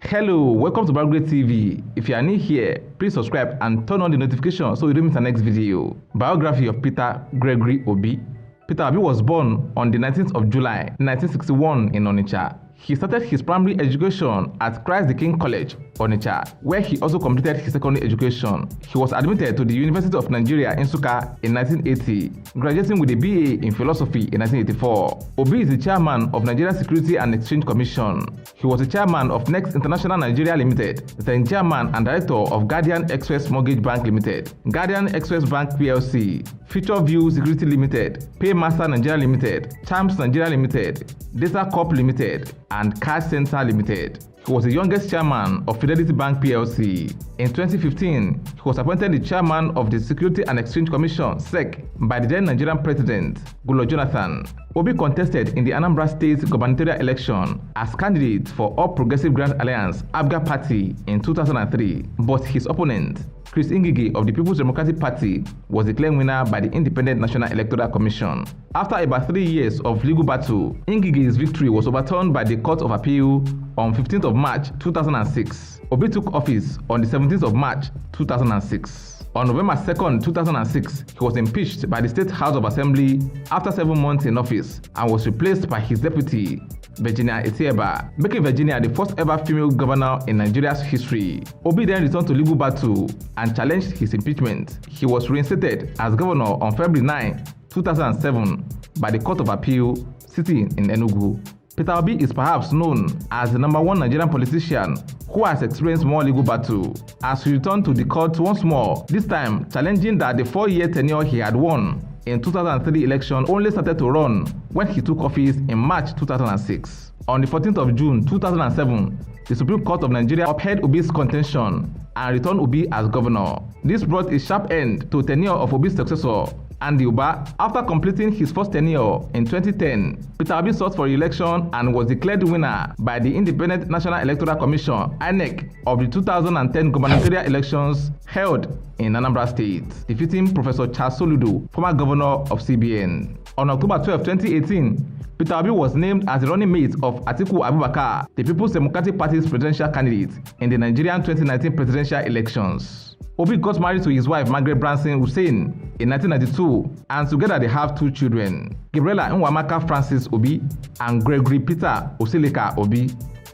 Hello, welcome to Biography TV. If you are new here, please subscribe and turn on the notification so you don't miss the next video. Biography of Peter Gregory Obi. Peter Obi was born on the 19th of July 1961 in Onitsha. He started his primary education at Christ the King College, Onitsha, where he also completed his secondary education. He was admitted to the University of Nigeria, Nsukka in 1980, graduating with a BA in Philosophy in 1984. Obi is the chairman of Nigeria Security and Exchange Commission. He was the chairman of Next International Nigeria Limited, then chairman and director of Guardian Express Mortgage Bank Limited, Guardian Express Bank PLC, Future View Security Limited, Paymaster Nigeria Limited, Champs Nigeria Limited, Data Corp Limited, and Card Center Limited. He was the youngest chairman of Fidelity Bank PLC. In 2015, he was appointed the chairman of the Security and Exchange Commission (SEC) by the then Nigerian President Goodluck Jonathan. Obi contested in the Anambra State gubernatorial election as candidate for All Progressive Grand Alliance (APGA) party in 2003, but his opponent, Chris Ngige of the People's Democratic Party, was declared winner by the Independent National Electoral Commission. After about 3 years of legal battle, Ngige's victory was overturned by the Court of Appeal on 15th of March 2006. Obi took office on the 17th of March 2006. On November 2nd, 2006, he was impeached by the State House of Assembly after 7 months in office and was replaced by his deputy, Virginia Etieba, making Virginia the first ever female governor in Nigeria's history. Obi then returned to legal battle and challenged his impeachment. He was reinstated as governor on February 9, 2007 by the Court of Appeal sitting in Enugu. Peter Obi is perhaps known as the #1 Nigerian politician who has experienced more legal battle, as he returned to the court once more, this time challenging that the 4-year tenure he had won in 2003 election only started to run when he took office in March 2006. On the 14th of June 2007, the Supreme Court of Nigeria upheld Obi's contention and returned Obi as governor. This brought a sharp end to tenure of Obi's successor, Andy Uba. After completing his first tenure in 2010, Peter Obi sought for re-election and was declared winner by the Independent National Electoral Commission (INEC) of the 2010 gubernatorial elections held in Anambra State, defeating Professor Charles Soludo, former governor of CBN. On October 12, 2018, Peter Obi was named as the running mate of Atiku Abubakar, the People's Democratic Party's presidential candidate in the Nigerian 2019 presidential elections. Obi got married to his wife Margaret Branson Hussein in 1992, and together they have 2 children, Gabriela Nwamaka Francis Obi and Gregory Peter Osileka Obi.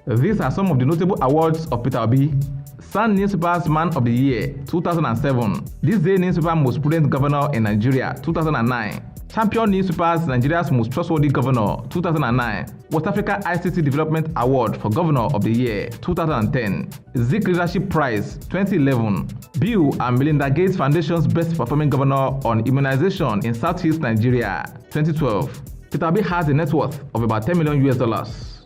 These are some of the notable awards of Peter Obi. Sun Newspaper's Man of the Year 2007, This Day Newspaper Most Prudent Governor in Nigeria 2009, Champion Newspapers Nigeria's Most Trustworthy Governor 2009, West Africa ICT Development Award for Governor of the Year 2010, Zik Leadership Prize 2011, Bill and Melinda Gates Foundation's Best Performing Governor on Immunization in Southeast Nigeria 2012. Peter Obi has a net worth of about $10 million.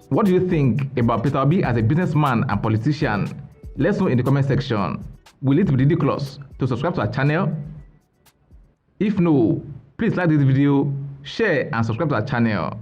What do you think about Peter Obi as a businessman and politician? Let's know in the comment section. Will it be ridiculous to subscribe to our channel? If no, please like this video, share and subscribe to our channel.